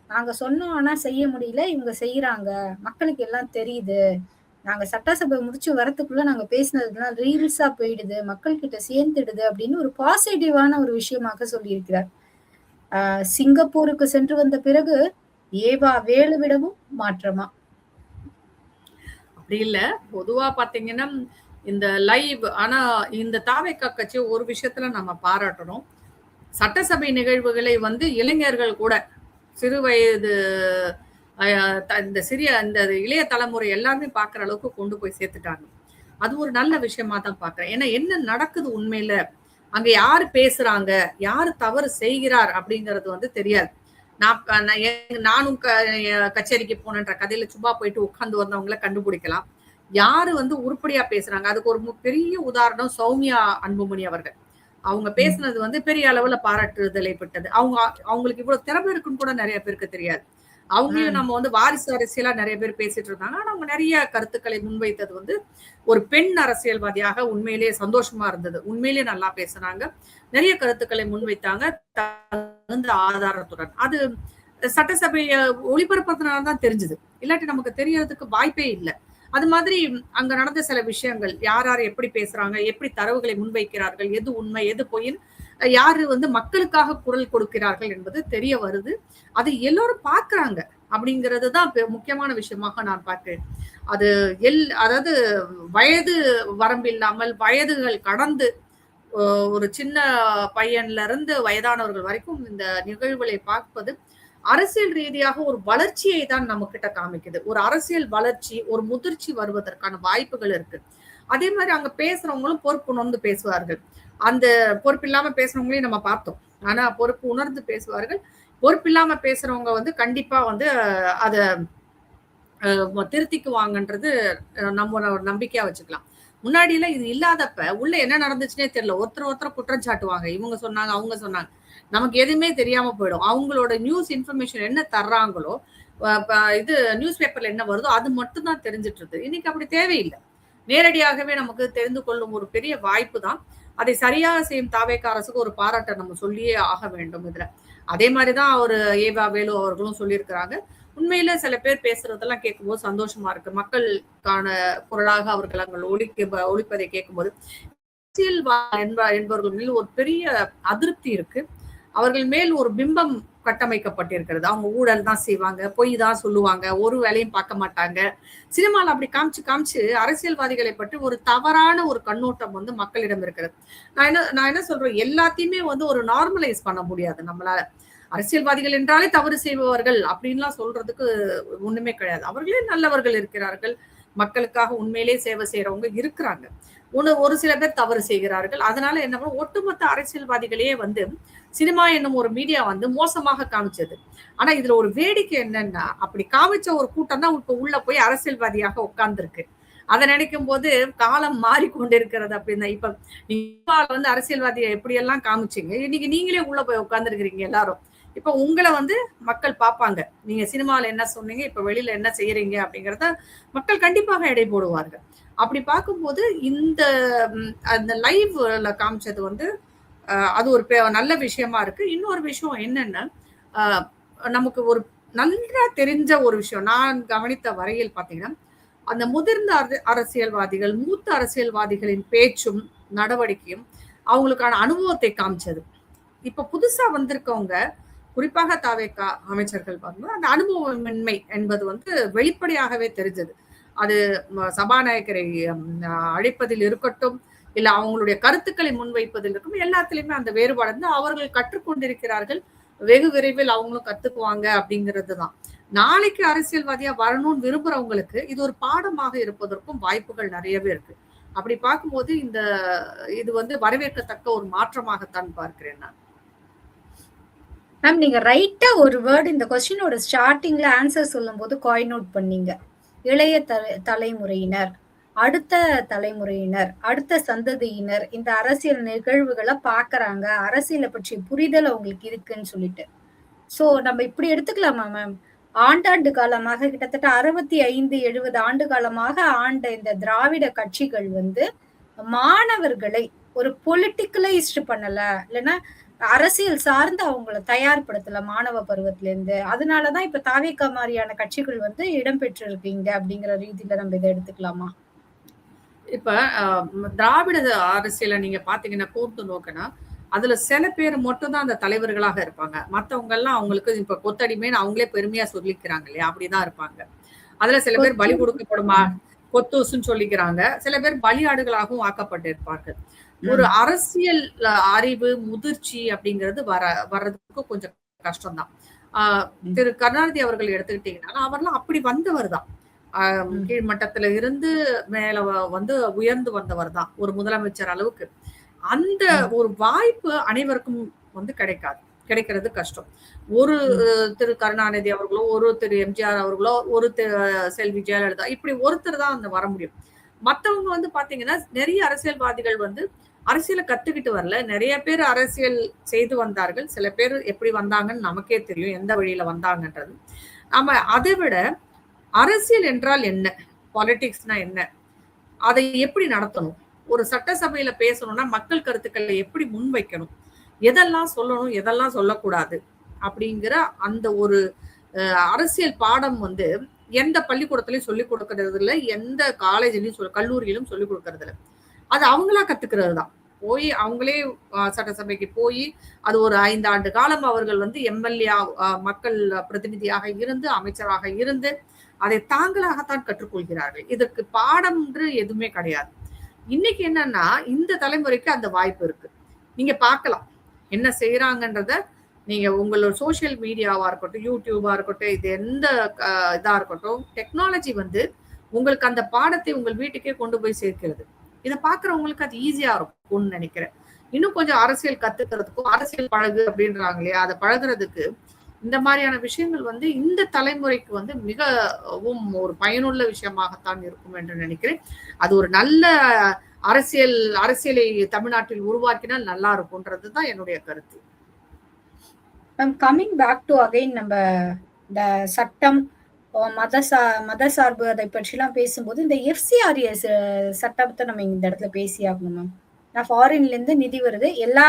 நாங்க சொன்னோம் ஆனா செய்ய முடியல, இவங்க செய்யறாங்க, மக்களுக்கு எல்லாம் தெரியுது. நாங்க சட்டசபை முடிச்சு வரத்துக்குள்ள நாங்க பேசினதுலாம் ரீல்ஸா போயிடுது, மக்கள் கிட்ட சேர்ந்துடுது அப்படின்னு ஒரு பாசிட்டிவான ஒரு விஷயமாக சொல்லியிருக்கிறார். சிங்கப்பூருக்கு சென்று வந்த பிறகு ஏவா வேலுவிடமும் மாற்றமா? அப்படி இல்ல. பொதுவா பாத்தீங்கன்னா இந்த லைவ் ஆனா இந்த தாவேகா கட்சி ஒரு விஷயத்துல நம்ம பாராட்டணும். சட்டசபை நிகழ்வுகளை வந்து இளைஞர்கள் கூட சிறு வயது இந்த இளைய தலைமுறை எல்லாருமே பாக்குற அளவுக்கு கொண்டு போய் சேர்த்துட்டாங்க. அது ஒரு நல்ல விஷயமா தான் பாக்குறேன். ஏன்னா என்ன நடக்குது உண்மையில, அங்க யாரு பேசுறாங்க, யாரு தவறு செய்கிறார் அப்படிங்கிறது வந்து தெரியாது. நானும் கச்சேரிக்கு போனன்ற கதையில சும்மா போயிட்டு உட்கார்ந்து வந்தவங்கள கண்டுபிடிக்கலாம். யாரு வந்து உருப்படியா பேசுறாங்க. அதுக்கு ஒரு பெரிய உதாரணம் சௌமியா அன்புமணி அவர்கள். அவங்க பேசுனது வந்து பெரிய அளவுல பாராட்டுதலை பெற்றது. அவங்களுக்கு இவ்வளவு திறமை இருக்குன்னு கூட நிறைய பேருக்கு தெரியாது. அவங்களையும் நம்ம வந்து வாரிசு அரசியலா நிறைய பேர் பேசிட்டு இருந்தாங்க. ஆனா அவங்க நிறைய கருத்துக்களை முன்வைத்தது வந்து ஒரு பெண் அரசியல்வாதியாக உண்மையிலேயே சந்தோஷமா இருந்தது. உண்மையிலேயே நல்லா பேசுனாங்க. நிறைய கருத்துக்களை முன்வைத்தாங்க தகுந்த ஆதாரத்துடன். அது சட்டசபையை ஒளிபரப்புறதுனாலதான் தெரிஞ்சது. இல்லாட்டி நமக்கு தெரியறதுக்கு வாய்ப்பே இல்லை. அது மாதிரி அங்க நடந்த சில விஷயங்கள், யார் யார் எப்படி பேசுறாங்க, எப்படி தரவுகளை முன்வைக்கிறார்கள், எது உண்மை எது பொய்ன்னு, யாரு வந்து மக்களுக்காக குரல் கொடுக்கிறார்கள் என்பது தெரிய வருது. அது எல்லோரும் பாக்குறாங்க அப்படிங்கிறது தான் முக்கியமான விஷயமாக நான் பார்க்கிறேன். அது அதாவது வயது வரம்பில்லாமல் வயதுகள் கடந்து ஒரு சின்ன பையன்ல இருந்து வயதானவர்கள் வரைக்கும் இந்த நிகழ்வுகளை பார்ப்பது அரசியல் ரீதியாக ஒரு வளர்ச்சியை தான் நம்ம கிட்ட காமிக்குது. ஒரு அரசியல் வளர்ச்சி, ஒரு முதிர்ச்சி வருவதற்கான வாய்ப்புகள் இருக்கு. அதே மாதிரி அங்க பேசுறவங்களும் பொறுப்பு உணர்ந்து பேசுவார்கள். அந்த பொறுப்பு இல்லாம பேசுறவங்களையும் நம்ம பார்த்தோம். ஆனா பொறுப்பு உணர்ந்து பேசுவார்கள். பொறுப்பு இல்லாம பேசுறவங்க வந்து கண்டிப்பா வந்து அத திருத்திக்குவாங்கன்றது நம்ம ஒரு நம்பிக்கையா வச்சுக்கலாம். முன்னாடி எல்லாம் இது இல்லாதப்ப உள்ள என்ன நடந்துச்சுன்னே தெரியல. ஒருத்தர் குற்றம் சாட்டுவாங்க. இவங்க சொன்னாங்க, அவங்க சொன்னாங்க. நமக்கு எதுவுமே தெரியாம போயிடும். அவங்களோட நியூஸ் இன்ஃபர்மேஷன் என்ன தர்றாங்களோ, இது நியூஸ் பேப்பர்ல என்ன வருதோ அது மட்டும் தான் தெரிஞ்சிட்டு இருக்கு. இன்னைக்கு அப்படி தேவையில்லை. நேரடியாகவே நமக்கு தெரிந்து கொள்ளும் ஒரு பெரிய வாய்ப்பு தான். அதை சரியாக செய்யும் தாவேகா அரசுக்கு ஒரு பாராட்டை நம்ம சொல்லியே ஆக வேண்டும் இதுல. அதே மாதிரிதான் அவரு ஏவா வேலு அவர்களும் சொல்லியிருக்கிறாங்க. உண்மையில சில பேர் பேசுறதெல்லாம் கேட்கும்போது சந்தோஷமா இருக்கு. மக்களுக்கான குரலாக அவர்கள் அங்கே ஒழிப்பதை கேட்கும்போது அரசியல் என்பவர்கள் மேல் ஒரு பெரிய அதிருப்தி இருக்கு. அவர்கள் மேல் ஒரு பிம்பம் கட்டமைக்கப்பட்டிருக்கிறது. அவங்க ஊழல் தான் செய்வாங்க, பொய் தான் சொல்லுவாங்க, ஒரு வேலையும் பார்க்க மாட்டாங்க. சினிமால அப்படி காமிச்சு அரசியல்வாதிகளை பற்றி ஒரு தவறான ஒரு கண்ணோட்டம் வந்து மக்களிடம் இருக்கிறது. நான் என்ன சொல்றேன், எல்லாத்தையுமே வந்து ஒரு நார்மலைஸ் பண்ண முடியாது நம்மளால. அரசியல்வாதிகள் என்றாலே தவறு செய்பவர்கள் அப்படின்லாம் சொல்றதுக்கு ஒண்ணுமே கிடையாது. அவர்களே நல்லவர்கள் இருக்கிறார்கள். மக்களுக்காக உண்மையிலே சேவை செய்யறவங்க இருக்கிறாங்க. ஒரு சில பேர் தவறு செய்கிறார்கள். அதனால என்ன பண்ணும், ஒட்டுமொத்த அரசியல்வாதிகளையே வந்து சினிமா என்னும் ஒரு மீடியா வந்து மோசமாக காமிச்சது. ஆனா இதுல ஒரு வேடிக்கை என்னன்னா, அப்படி காமிச்ச ஒரு கூட்டம் தான் இப்ப உள்ள போய் அரசியல்வாதியாக உட்கார்ந்துருக்கு. அதை நினைக்கும் போது காலம் மாறிக்கொண்டிருக்கிறது அப்படின்னா, இப்ப நீங்க வந்து அரசியல்வாதியை எப்படியெல்லாம் காமிச்சீங்க, இன்னைக்கு நீங்களே உள்ள போய் உட்கார்ந்துருக்கிறீங்க எல்லாரும். இப்ப உங்களை வந்து மக்கள் பார்ப்பாங்க. நீங்க சினிமால என்ன சொன்னீங்க, இப்ப வெளியில என்ன செய்யறீங்க அப்படிங்கறத மக்கள் கண்டிப்பாக எடை போடுவார்கள். அப்படி பார்க்கும்போது இந்த அந்த லைவ்ல காமிச்சது வந்து அது ஒரு நல்ல விஷயமா இருக்கு. இன்னொரு விஷயம் என்னன்னா, நமக்கு ஒரு நல்லா தெரிஞ்ச ஒரு விஷயம் நான் கவனித்த வரையில் பாத்தீங்கன்னா, அந்த முதிர்ந்த அரசியல்வாதிகள், மூத்த அரசியல்வாதிகளின் பேச்சும் நடவடிக்கையும் அவங்களுக்கான அனுபவத்தை காமிச்சது. இப்ப புதுசா வந்திருக்கவங்க, குறிப்பாக தாவேகா அமைச்சர்கள் வந்து அந்த அனுபவமின்மை என்பது வந்து வெளிப்படையாகவே தெரிஞ்சது. அது சபாநாயகரை அழைப்பதில் இருக்கட்டும், இல்ல அவங்களுடைய கருத்துக்களை முன்வைப்பதில் இருக்கும், எல்லாத்திலுமே அந்த வேறுபாடு வந்து அவர்கள் கற்றுக்கொண்டிருக்கிறார்கள். வெகு விரைவில் அவங்களும் கத்துக்குவாங்க அப்படிங்கிறதுதான். நாளைக்கு அரசியல்வாதியா வரணும்னு விரும்புறவங்களுக்கு இது ஒரு பாடமாக இருப்பதற்கும் வாய்ப்புகள் நிறையவே இருக்கு. அப்படி பார்க்கும்போது இது வந்து வரவேற்கத்தக்க ஒரு மாற்றமாகத்தான் பார்க்கிறேன் நான். மேம், நீங்க ரைட்டா ஒரு வேர்டு இந்த கொஸ்டினோட ஸ்டார்டிங்ல ஆன்சர் சொல்லும் போது காயின் அவுட் பண்ணீங்க. இளைய தலைமுறையினர், அடுத்த தலைமுறையினர், அடுத்த சந்ததியினர் இந்த அரசியல் நிகழ்வுகளை பாக்குறாங்க, அரசியலை பற்றிய புரிதல் அவங்களுக்கு இருக்குன்னு சொல்லிட்டு. சோ நம்ம இப்படி எடுத்துக்கலாமா மேம்? ஆண்டாண்டு காலமாக கிட்டத்தட்ட 65-70 ஆண்டு காலமாக ஆண்ட இந்த திராவிட கட்சிகள் வந்து மாணவர்களை ஒரு பொலிட்டிக்கலைஸ்ட் பண்ணல, இல்லைன்னா அரசியல் சார்ந்து அவங்கள தயார்படுத்தல மாணவ பருவத்துல இருந்து. அதனாலதான் இப்ப தாவேகா மாதிரியான கட்சிகள் வந்து இடம்பெற்று இருக்கீங்க அப்படிங்கிற ரீதியில நம்ம இதை எடுத்துக்கலாமா? இப்ப திராவிட அரசியலை நீங்க பாத்தீங்கன்னா கூர்ந்து நோக்கினா அதுல சில பேர் மட்டும் தான் அந்த தலைவர்களாக இருப்பாங்க. மத்தவங்க எல்லாம் அவங்களுக்கு இப்ப கொத்தடிமைன்னு அவங்களே பெருமையா சொல்லிக்கிறாங்க இல்லையா, அப்படிதான் இருப்பாங்க. அதுல சில பேர் பலி கொடுக்கப்படுமா கொத்தூசுன்னு சொல்லிக்கிறாங்க, சில பேர் பலியாடுகளாகவும் ஆக்கப்பட்டிருப்பார்கள். ஒரு அரசியல் அறிவு முதிர்ச்சி அப்படிங்கிறது வர்றதுக்கு கொஞ்சம் கஷ்டம்தான். திரு கருணாநிதி அவர்கள் எடுத்துக்கிட்டீங்கன்னா அவர்லாம் அப்படி வந்தவர் தான். கீழ்மட்டத்துல இருந்து மேல வந்து உயர்ந்து வந்தவர் தான் ஒரு முதலமைச்சர் அளவுக்கு. அந்த ஒரு வாய்ப்பு அனைவருக்கும் வந்து கிடைக்கிறது கஷ்டம். ஒரு திரு கருணாநிதி அவர்களோ, ஒரு திரு எம்ஜிஆர் அவர்களோ, ஒரு செல்வி ஜெயலலிதா, இப்படி ஒருத்தர் தான் அந்த வர முடியும். மத்தவங்க வந்து பாத்தீங்கன்னா நிறைய அரசியல்வாதிகள் வந்து அரசியலை கத்துக்கிட்டு வரல, நிறைய பேர் அரசியல் செய்து வந்தார்கள். சில பேர் எப்படி வந்தாங்கன்னு நமக்கே தெரியும், எந்த வழியில வந்தாங்கன்றது. நாம அதை விட அரசியல் என்றால் என்ன, பாலிடிக்ஸ்னா என்ன, அதை எப்படி நடத்தணும், ஒரு சட்டசபையில பேசணும்னா மக்கள் கருத்துக்களை எப்படி முன்வைக்கணும், எதெல்லாம் சொல்லணும் எதெல்லாம் சொல்லக்கூடாது அப்படிங்கிற அந்த ஒரு அரசியல் பாடம் வந்து எந்த பள்ளிக்கூடத்திலையும் சொல்லிக் கொடுக்கறது இல்லை, எந்த காலேஜ்லயும் கல்லூரியிலும் சொல்லிக் கொடுக்கறது இல்லை. அது அவங்களா கத்துக்கிறது தான். போய் அவங்களே சட்டசபைக்கு போய் அது ஒரு 5 ஆண்டு காலம் அவர்கள் வந்து எம்எல்ஏ மக்கள் பிரதிநிதியாக இருந்து அமைச்சராக இருந்து அதை தாங்களாகத்தான் கற்றுக்கொள்கிறார்கள். இதற்கு பாடம் என்று எதுவுமே கிடையாது. இன்னைக்கு என்னன்னா இந்த தலைமுறைக்கு அந்த வாய்ப்பு இருக்கு. நீங்க பார்க்கலாம் என்ன செய்யறாங்கன்றத. நீங்க உங்களோட சோசியல் மீடியாவா இருக்கட்டும், யூடியூபா இருக்கட்டும், இது எந்த இதா இருக்கட்டும், டெக்னாலஜி வந்து உங்களுக்கு அந்த பாடத்தை உங்கள் வீட்டுக்கே கொண்டு போய் சேர்க்கிறது. இதை பாக்குறவங்களுக்கு அது ஈஸியா இருக்கும்னு நினைக்கிறேன். இன்னும் கொஞ்சம் அரசியல் கத்துக்கிறதுக்கும், அரசியல் பழகு அப்படின்றாங்க இல்லையா, அதை பழகுறதுக்கு இந்த மாதிரியான விஷயங்கள் வந்து இந்த தலைமுறைக்கு வந்து மிகவும் ஒரு பயனுள்ள விஷயமாகத்தான் இருக்கும் என்று நினைக்கிறேன். அது ஒரு நல்ல அரசியலை தமிழ்நாட்டில் உருவாக்கினால் நல்லா இருக்கும்ன்றதுதான் என்னுடைய கருத்து. கமிங் பேக் டு அகைன் நம்ம இந்த சட்டம், மத சார்பு அதை பற்றி எல்லாம் பேசும்போது இந்த FCRA சட்டத்தை நம்ம இந்த இடத்துல பேசி ஆகணும் மேம். நான் ஃபாரின்ல இருந்து நிதி வருது, எல்லா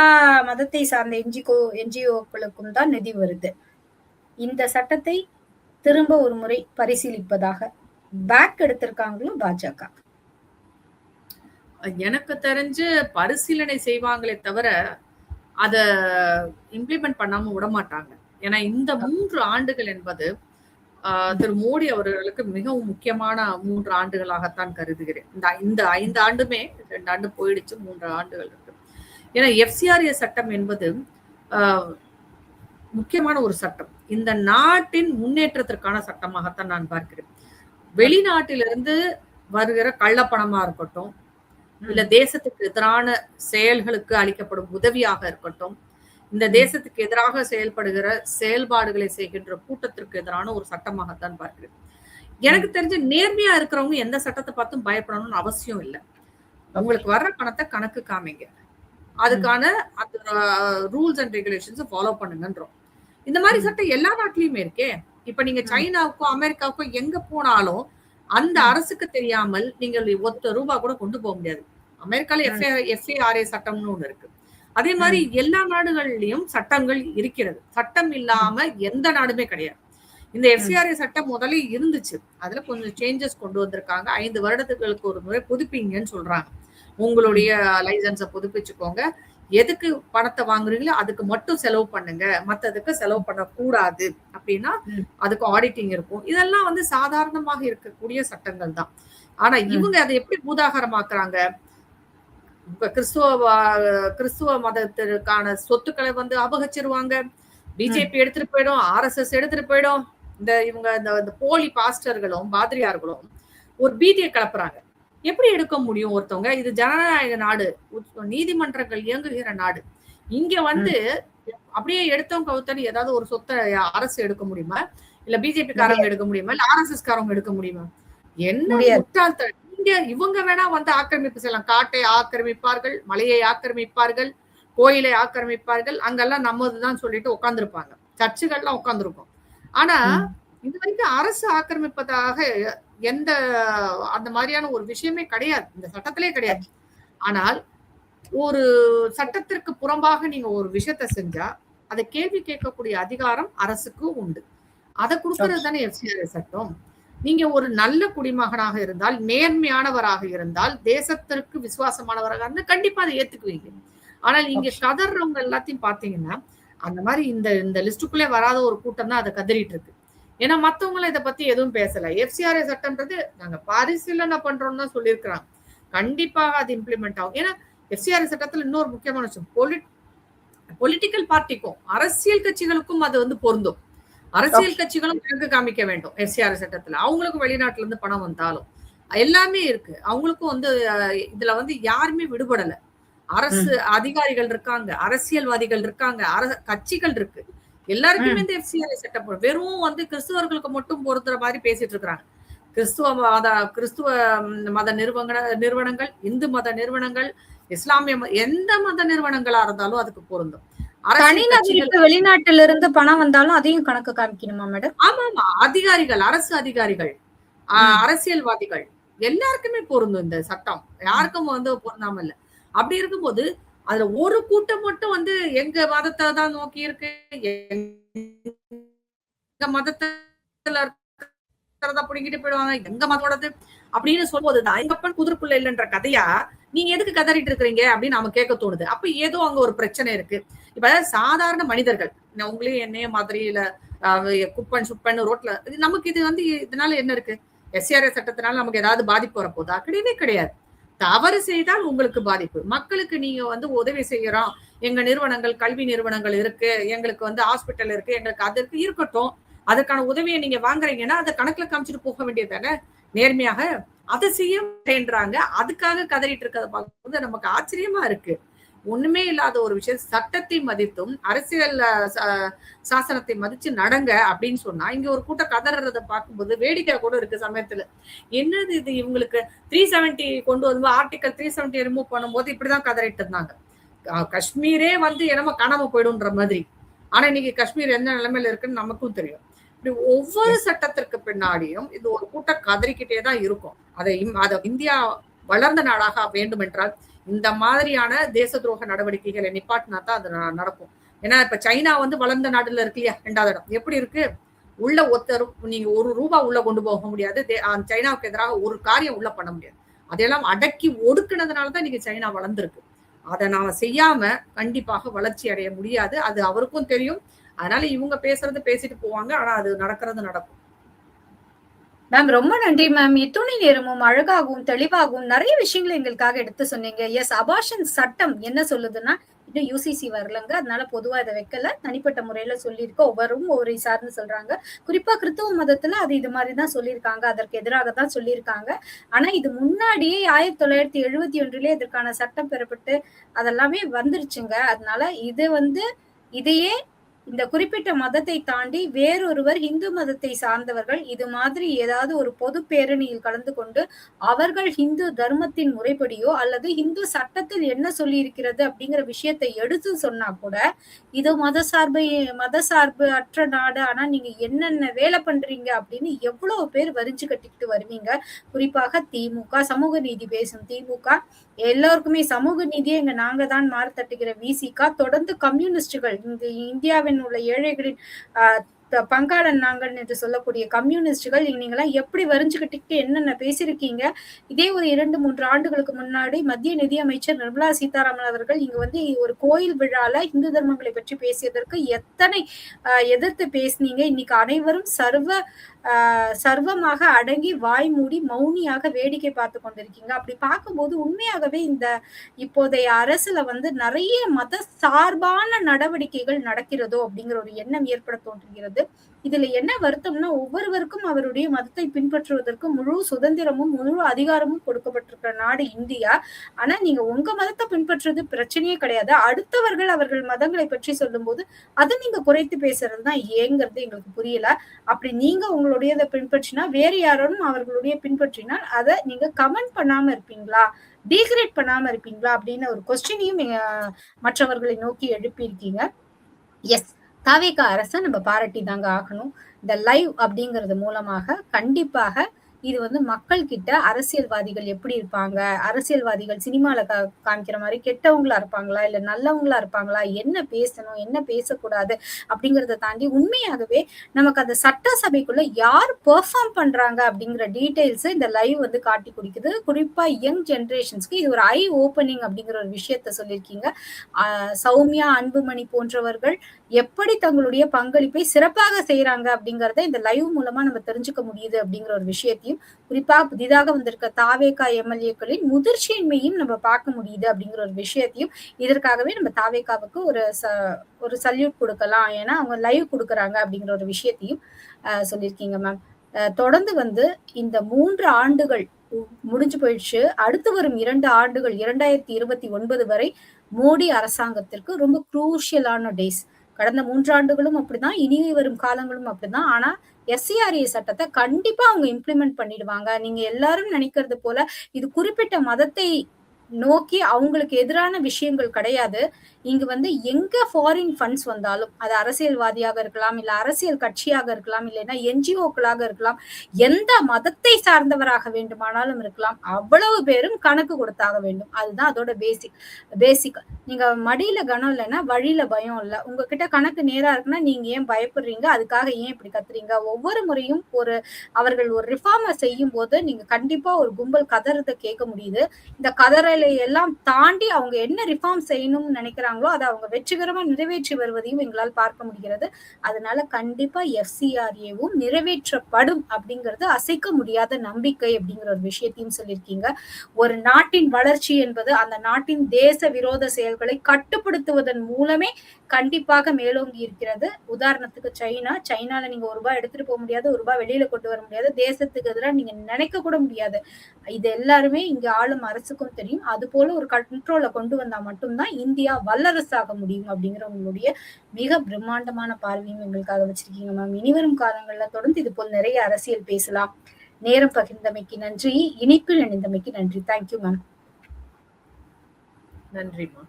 மதத்தை சார்ந்த NGOக்களுக்கும் தான் நிதி வருது. இந்த சட்டத்தை திரும்ப ஒரு முறை பரிசீலிப்பதாக பேக் எடுத்திருக்காங்களும் பாஜக. எனக்கு தெரிஞ்சு பரிசீலனை செய்வாங்களே தவிர அத இம்ப்ளிமெண்ட் பண்ணாம விட மாட்டாங்க. ஏன்னா இந்த 3 ஆண்டுகள் என்பது திரு மோடி அவர்களுக்கு மிகவும் முக்கியமான 3 ஆண்டுகளாகத்தான் கருதுகிறேன். இந்த 5 ஆண்டுமே 2 ஆண்டு போயிடுச்சு, 3 ஆண்டுகள் இருக்கு. ஏன்னா FCRA சட்டம் என்பது முக்கியமான ஒரு சட்டம். இந்த நாட்டின் முன்னேற்றத்திற்கான சட்டமாகத்தான் நான் பார்க்கிறேன். வெளிநாட்டிலிருந்து வருகிற கள்ளப்பணமா இருக்கட்டும், இல்ல தேசத்துக்கு எதிரான செயல்களுக்கு அளிக்கப்படும் உதவியாக இருக்கட்டும், இந்த தேசத்துக்கு எதிராக செயல்படுகிற செயல்பாடுகளை செய்கின்ற கூட்டத்திற்கு எதிரான ஒரு சட்டமாகத்தான் பார்க்கிறேன். எனக்கு தெரிஞ்ச நேர்மையா இருக்கிறவங்க எந்த சட்டத்தை பார்த்தும் பயப்படணும்னு அவசியம் இல்லை. உங்களுக்கு வர்ற பணத்தை கணக்கு காமிங்க, அதுக்கான அந்த ரூல்ஸ் அண்ட் ரெகுலேஷன்ஸ் ஃபாலோ பண்ணுங்கன்றோம். இந்த மாதிரி சட்டம் எல்லா நாட்டிலயுமே இருக்கே. இப்ப நீங்க சைனாவுக்கும் அமெரிக்காவுக்கும் எங்க போனாலும் அந்த அரசுக்கு தெரியாமல் நீங்கள் ₹1 கூட கொண்டு போக முடியாது. அமெரிக்கால FARA சட்டம்னு ஒண்ணு இருக்கு. அதே மாதிரி எல்லா நாடுகள்லயும் சட்டங்கள் இருக்கிறது. சட்டம் இல்லாம எந்த நாடுமே கிடையாது. இந்த FCRA சட்டம் முதல்ல இருந்துச்சு. அதுல கொஞ்சம் சேஞ்சஸ் கொண்டு வந்திருக்காங்க. 5 வருடத்துக்கு ஒரு முறை புதுப்பிங்கன்னு சொல்றாங்க. உங்களுடைய லைசன்ஸை புதுப்பிச்சுக்கோங்க, எதுக்கு பணத்தை வாங்குறீங்களோ அதுக்கு மட்டும் செலவு பண்ணுங்க, மத்ததுக்கு செலவு பண்ணக்கூடாது அப்படின்னா அதுக்கு ஆடிட்டிங் இருக்கும். இதெல்லாம் வந்து சாதாரணமாக இருக்கக்கூடிய சட்டங்கள் தான். ஆனா இவங்க அதை எப்படி பூதாகரமாக்குறாங்க? கிறிஸ்துவ மதத்திற்கான சொத்துக்களை வந்து அபகரிச்சிருவாங்க, பிஜேபி எடுத்துட்டு போயிடும், RSS எடுத்துட்டு போயிடும். இவங்க இந்த போலி பாஸ்டர்களும் பாதிரியார்களும் ஒரு பீதியை கிளப்புறாங்க. எப்படி எடுக்க முடியும் ஒருத்தவங்க? இது ஜனநாயக நாடு, நீதிமன்றங்கள் இயங்குகிற நாடு. இங்க வந்து அப்படியே எடுத்தவங்க கவுத்தன்னு ஏதாவது ஒரு சொத்தை அரசு எடுக்க முடியுமா? இல்ல பிஜேபி காரங்க எடுக்க முடியுமா? இல்ல RSS காரங்க எடுக்க முடியுமா? என்ன முட்டாள்தனம்! இவங்க வேணா வந்து ஆக்கிரமிப்பு செய்யலாம். காட்டை ஆக்கிரமிப்பார்கள், மலையை ஆக்கிரமிப்பார்கள், கோயிலை ஆக்கிரமிப்பார்கள். அங்கெல்லாம் நம்மதுதான் சொல்லிட்டு உட்கார்ந்துருப்பாங்க. சர்ச்சுகள்லாம் உட்கார்ந்துருக்கும். ஆனா இது வரைக்கும் அரசு ஆக்கிரமிப்பதாக எந்த அந்த மாதிரியான ஒரு விஷயமே கிடையாது, இந்த சட்டத்திலே கிடையாது. ஆனால் ஒரு சட்டத்திற்கு புறம்பாக நீங்க ஒரு விஷயத்த செஞ்சா அதை கேள்வி கேட்கக்கூடிய அதிகாரம் அரசுக்கு உண்டு. அதை கொடுக்கறது தானே FCRA சட்டம். நீங்க ஒரு நல்ல குடிமகனாக இருந்தால், நேர்மையானவராக இருந்தால், தேசத்திற்கு விசுவாசமானவராக இருந்தால் கண்டிப்பா அதை ஏத்துக்குவீங்க. ஆனால் நீங்க கதறவங்க எல்லாத்தையும் பாத்தீங்கன்னா அந்த மாதிரி இந்த லிஸ்டுக்குள்ளே வராத ஒரு கூட்டம் தான் அதை கதறிட்டு இருக்கு. ஏன்னா மத்தவங்களும் இதை பத்தி எதுவும் பேசல. FCRA சட்டம்ன்றது நாங்க பரிசீலனை பண்றோம்னு தான் சொல்லியிருக்கிறாங்க. கண்டிப்பாக அது இம்ப்ளிமெண்ட் ஆகும். ஏன்னா FCRA சட்டத்துல இன்னொரு முக்கியமான விஷயம், பொலிட்டிக்கல் பார்ட்டிக்கும் அரசியல் கட்சிகளுக்கும் அது வந்து பொருந்தும். அரசியல் கட்சிகளும் கணக்கு காமிக்க வேண்டும் FCRA சட்டத்துல. அவங்களுக்கும் வெளிநாட்டுல இருந்து பணம் வந்தாலும் எல்லாமே இருக்கு. அவங்களுக்கும் வந்து இதுல வந்து யாருமே விடுபடல. அரசு அதிகாரிகள் இருக்காங்க, அரசியல்வாதிகள் இருக்காங்க, கட்சிகள் இருக்கு. எல்லாருக்குமே இந்த FCRA சட்டம் வெறும் வந்து கிறிஸ்துவர்களுக்கு மட்டும் பொறுத்துற மாதிரி பேசிட்டு இருக்காங்க. கிறிஸ்துவ மத நிறுவனங்கள், இந்து மத நிறுவனங்கள், இஸ்லாமிய எந்த மத நிறுவனங்களா இருந்தாலும் அதுக்கு பொருந்தும். வெளிநாட்டுல இருந்து பணம் வந்தாலும் அதையும் கணக்கு காமிக்கணுமா மேடம்? ஆமா ஆமா, அதிகாரிகள், அரசு அதிகாரிகள், அரசியல்வாதிகள் எல்லாருக்குமே பொருந்தும் இந்த சட்டம். யாருக்கும் வந்து பொருந்தாம இல்ல. அப்படி இருக்கும்போது அதுல ஒரு கூட்டம் மட்டும் வந்து எங்க மதத்தை தான் நோக்கி இருக்கு, எங்க மதத்துல இருக்கிறதா புடிங்கிட்டு போயிடுவாங்க, எங்க மதோடது அப்படின்னு சொல்லும்போதுதான் எங்க அப்பன் குதிரைக்குள்ள இல்லைன்ற கதையா நீங்க எதுக்கு கதறிட்டு இருக்கிறீங்க அப்படின்னு நாம கேட்க தோணுது. அப்ப ஏதோ அங்க ஒரு பிரச்சனை இருக்கு. இப்ப சாதாரண மனிதர்கள், உங்களையும் என்னைய மாதிரி இல்ல குப்பன் சுப்பன் ரோட்ல, நமக்கு இது வந்து இதனால என்ன இருக்கு? FCRA சட்டத்தினால நமக்கு ஏதாவது பாதிப்பு வரப்போதா? கிடையவே கிடையாது. தவறு செய்தால் உங்களுக்கு பாதிப்பு. மக்களுக்கு நீங்க வந்து உதவி செய்யறோம், எங்க நிறுவனங்கள், கல்வி நிறுவனங்கள் இருக்கு, எங்களுக்கு வந்து ஹாஸ்பிட்டல் இருக்கு, எங்களுக்கு அது இருக்கு, இருக்கட்டும். அதற்கான உதவியை நீங்க வாங்குறீங்கன்னா அதை கணக்குல காமிச்சிட்டு போக வேண்டியது தானே நேர்மையாக. அதை செய்ய மாட்டேன்றாங்க. அதுக்காக கதறிட்டு இருக்கிறத பார்க்கும்போது நமக்கு ஆச்சரியமா இருக்கு. ஒண்ணுமே இல்லாத ஒரு விஷயம், சட்டத்தை மதித்தும் அரசியல் சாசனத்தை மதிச்சு நடங்க அப்படின்னு சொன்னா இங்க ஒரு கூட்டம் கதறத பார்க்கும்போது வேடிக்கை கூட இருக்கு சமயத்துல. என்னது இது, இவங்களுக்கு 370 கொண்டு வந்து ஆர்டிகல் 370 ரிமூவ் பண்ணும்போது இப்படிதான் கதறிட்டு இருந்தாங்க. காஷ்மீரே வந்து என்னமோ காணாம போயிடும்ன்ற மாதிரி. ஆனா இன்னைக்கு காஷ்மீர் எந்த நிலைமையில இருக்குன்னு நமக்கும் தெரியும். இப்படி ஒவ்வொரு சட்டத்திற்கு பின்னாடியும் இது ஒரு கூட்டம் கதறிக்கிட்டே தான் இருக்கும். அதை இந்தியா வளர்ந்த நாடாக வேண்டும் என்றால் இந்த மாதிரியான தேச துரோக நடவடிக்கைகளை நிப்பாட்டினா தான் அது நடக்கும். ஏன்னா இப்ப சைனா வந்து வளர்ந்த நாடுல இருக்கு இல்லையா, 2வது இடம். எப்படி இருக்கு? உள்ள நீங்க ₹1 உள்ள கொண்டு போக முடியாது. சைனாவுக்கு எதிராக ஒரு காரியம் உள்ள பண்ண முடியாது. அதையெல்லாம் அடக்கி ஒடுக்குனதுனாலதான் இன்னைக்கு சைனா வளர்ந்துருக்கு. அதை நாம செய்யாம கண்டிப்பாக வளர்ச்சி அடைய முடியாது. அது அவருக்கும் தெரியும். அதனால இவங்க பேசுறது பேசிட்டு போவாங்க. ஆனா அது நடக்கிறது நடக்கும். மேம் ரொம்ப நன்றி மேம். இத்துணை நேரமும் அழகாகவும் தெளிவாகவும் நிறைய விஷயங்களை எங்களுக்காக எடுத்து சொன்னீங்க. எஸ், அபார்ஷன் சட்டம் என்ன சொல்லுதுன்னா இன்னும் UCC வரலங்க, அதனால பொதுவா இதை வைக்கல, தனிப்பட்ட முறையில சொல்லியிருக்க ஒவ்வொரும் ஒவ்வொரு சார்ந்து சொல்றாங்க. குறிப்பா கிறிஸ்தவ மதத்துல அது இது மாதிரிதான் சொல்லியிருக்காங்க, அதற்கு எதிராக தான் சொல்லியிருக்காங்க. ஆனா இது முன்னாடியே 1971 இதற்கான சட்டம் பெறப்பட்டு அதெல்லாமே வந்துருச்சுங்க. அதனால இது வந்து இதையே இந்த குறிப்பிட்ட மதத்தை தாண்டி வேறொருவர் இந்து மதத்தை சார்ந்தவர்கள் இது மாதிரி ஏதாவது ஒரு பொது பேரணியில் கலந்து கொண்டு அவர்கள் இந்து தர்மத்தின் முறைப்படியோ அல்லது இந்து சட்டத்தில் என்ன சொல்லி இருக்கிறது அப்படிங்கிற விஷயத்தை எடுத்து சொன்னா கூட இது மதசார்பு அற்ற நாடு, ஆனா நீங்க என்னென்ன வேலை பண்றீங்க அப்படின்னு எவ்வளவு பேர் வரிஞ்சு கட்டிக்கிட்டு வருவீங்க. குறிப்பாக திமுக, சமூக நீதி பேசும் திமுக, எல்லோருக்குமே சமூக நீதியை இங்க நாங்க தான் மாறுதட்டுகிற விசிக, தொடர்ந்து கம்யூனிஸ்டுகள் இந்த இந்தியாவின் உள்ள ஏழைகளின் பங்காளன் நாங்கள் என்று சொல்லக்கூடிய கம்யூனிஸ்டுகள் நீங்களாம் எப்படி வரிஞ்சுக்கிட்டு என்னென்ன பேசியிருக்கீங்க. இதே ஒரு 2-3 ஆண்டுகளுக்கு முன்னாடி மத்திய நிதி அமைச்சர் நிர்மலா சீதாராமன் அவர்கள் இங்க வந்து ஒரு கோயில் விழால இந்து தர்மங்களை பற்றி பேசியதற்கு எத்தனை எதிர்த்து பேசினீங்க. இன்னைக்கு அனைவரும் சர்வமாக அடங்கி வாய் மூடி மௌனியாக வேடிக்கை பார்த்து கொண்டிருக்கீங்க. அப்படி பார்க்கும்போது உண்மையாகவே இந்த இப்போதைய அரசுல வந்து நிறைய மத சார்பான நடவடிக்கைகள் நடக்கிறதோ அப்படிங்கிற ஒரு எண்ணம் ஏற்பட தோன்றுகிறது. இதுல என்ன வருத்தம்னா ஒவ்வொருவருக்கும் அவருடைய மதத்தை பின்பற்றுவதற்கு முழு சுதந்திரமும் முழு அதிகாரமும் கொடுக்கப்பட்டிருக்கிற நாடு இந்தியா. ஆனா நீங்க உங்க மதத்தை பின்பற்றுறது பிரச்சனையே கிடையாது. அடுத்தவர்கள் அவர்கள் மதங்களை பற்றி சொல்லும் போது அதை நீங்க குறைத்து பேசுறதுதான் ஏங்கிறது எங்களுக்கு புரியல. அப்படி நீங்க உங்களுடையதை பின்பற்றினா வேற யாரும் அவர்களுடைய பின்பற்றினால் அதை நீங்க கமெண்ட் பண்ணாம இருப்பீங்களா, டீக்ரேட் பண்ணாம இருப்பீங்களா அப்படின்னு ஒரு கொஸ்டினையும் மற்றவர்களை நோக்கி எழுப்பியிருக்கீங்க. எஸ், தவேக அரசை நம்ம பாராட்டி தாங்க ஆகணும். இந்த லைவ் அப்படிங்கிறது மூலமாக கண்டிப்பாக இது வந்து மக்கள் கிட்ட அரசியல்வாதிகள் எப்படி இருப்பாங்க, அரசியல்வாதிகள் சினிமால காமிக்கிற மாதிரி கெட்டவங்களா இருப்பாங்களா இல்ல நல்லவங்களா இருப்பாங்களா, என்ன பேசணும் என்ன பேசக்கூடாது அப்படிங்கறத தாண்டி உண்மையாகவே நமக்கு அந்த சட்டசபைக்குள்ள யார் பெர்ஃபார்ம் பண்றாங்க அப்படிங்கிற டீடைல்ஸ் இந்த லைவ் வந்து காட்டி குடிக்குது. குறிப்பா யங் ஜெனரேஷன்ஸ்க்கு இது ஒரு ஐ ஓப்பனிங் அப்படிங்கிற ஒரு விஷயத்த சொல்லியிருக்கீங்க. சௌமியா, அன்புமணி போன்றவர்கள் எப்படி தங்களுடைய பங்களிப்பை சிறப்பாக செய்யறாங்க அப்படிங்கறத இந்த லைவ் மூலமா நம்ம தெரிஞ்சுக்க முடியுது அப்படிங்கிற ஒரு விஷயத்தையும், குறிப்பா புதிதாக வந்திருக்க தாவேகா எம்எல்ஏக்களின் முதிர்ச்சியின்மையும் நம்ம பார்க்க முடியுது அப்படிங்கிற ஒரு விஷயத்தையும், இதற்காகவே நம்ம தாவேகாவுக்கு ஒரு சல்யூட் கொடுக்கலாம். ஏன்னா அவங்க லைவ் கொடுக்குறாங்க அப்படிங்கிற ஒரு விஷயத்தையும் சொல்லியிருக்கீங்க மேம். தொடர்ந்து வந்து இந்த 3 ஆண்டுகள் முடிஞ்சு போயிடுச்சு. அடுத்து வரும் 2 ஆண்டுகள் 2029 வரை மோடி அரசாங்கத்திற்கு ரொம்ப குரூஷியலான டேஸ். கடந்த 3 ஆண்டுகளும் அப்படிதான், இனி வரும் காலங்களும் அப்படிதான். ஆனா எஸ்சிஆர்ஏ சட்டத்தை கண்டிப்பா அவங்க இம்ப்ளிமெண்ட் பண்ணிடுவாங்க. நீங்க எல்லாரும் நினைக்கிறது போல இது குறிப்பிட்ட மதத்தை நோக்கி அவங்களுக்கு எதிரான விஷயங்கள் கிடையாது. இங்க வந்து எங்க ஃபாரின் ஃபண்ட்ஸ் வந்தாலும் அது அரசியல்வாதியாக இருக்கலாம், இல்ல அரசியல் கட்சியாக இருக்கலாம், இல்லைன்னா என்ஜிஓக்களாக இருக்கலாம், எந்த மதத்தை சார்ந்தவராக வேண்டுமானாலும் இருக்கலாம், அவ்வளவு பேரும் கணக்கு கொடுத்தாக வேண்டும். அதுதான் அதோட பேசிக். நீங்க மடியில கனம் இல்லைன்னா வழியில பயம் இல்லை. உங்ககிட்ட கணக்கு நேரா இருக்குன்னா நீங்க ஏன் பயப்படுறீங்க, அதுக்காக ஏன் இப்படி கத்துறீங்க. ஒவ்வொரு முறையும் அவர்கள் ஒரு ரிஃபார்மை செய்யும் போது நீங்க கண்டிப்பா ஒரு கும்பல் கதறதை கேட்க முடியுது. இந்த கதறலை எல்லாம் தாண்டி அவங்க என்ன ரிஃபார்ம் செய்யணும்னு நினைக்கிறாங்களோ அதை அவங்க வெற்றிகரமா நிறைவேற்றி வருவதையும் எங்களால் பார்க்க முடிகிறது. அதனால கண்டிப்பா எஃப்சிஆர்ஏவும் நிறைவேற்றப்படும் அப்படிங்கிறது அசைக்க முடியாத நம்பிக்கை அப்படிங்கிற ஒரு விஷயத்தையும் சொல்லியிருக்கீங்க. ஒரு நாட்டின் வளர்ச்சி என்பது அந்த நாட்டின் தேச விரோத செயல்களை கட்டுப்படுத்துவதன் மூலமே கண்டிப்பாக மேலோங்கி இருக்கிறது. உதாரணத்துக்கு சைனால நீங்க ₹1 எடுத்துட்டு போக முடியாது, ₹1 வெளியில கொண்டு வர முடியாது, தேசத்துக்கு எதிராக நீங்க நினைக்க கூட முடியாது. இது எல்லாருமே இங்க ஆளும் அரசுக்கும் தெரியும். அது போல ஒரு கண்ட்ரோலை கொண்டு வந்தா மட்டும்தான் இந்தியா வல்லரசாக முடியும் அப்படிங்கிற உங்களுடைய மிக பிரம்மாண்டமான பார்வையும் எங்களுக்காக வச்சிருக்கீங்க மேம். இனிவரும் காலங்கள்ல தொடர்ந்து இது போல் நிறைய அரசியல் பேசலாம். நேரம் பகிர்ந்தமைக்கு நன்றி, இணைப்பில் இணைந்தமைக்கு நன்றி. Thank you ma'am. நன்றிமா.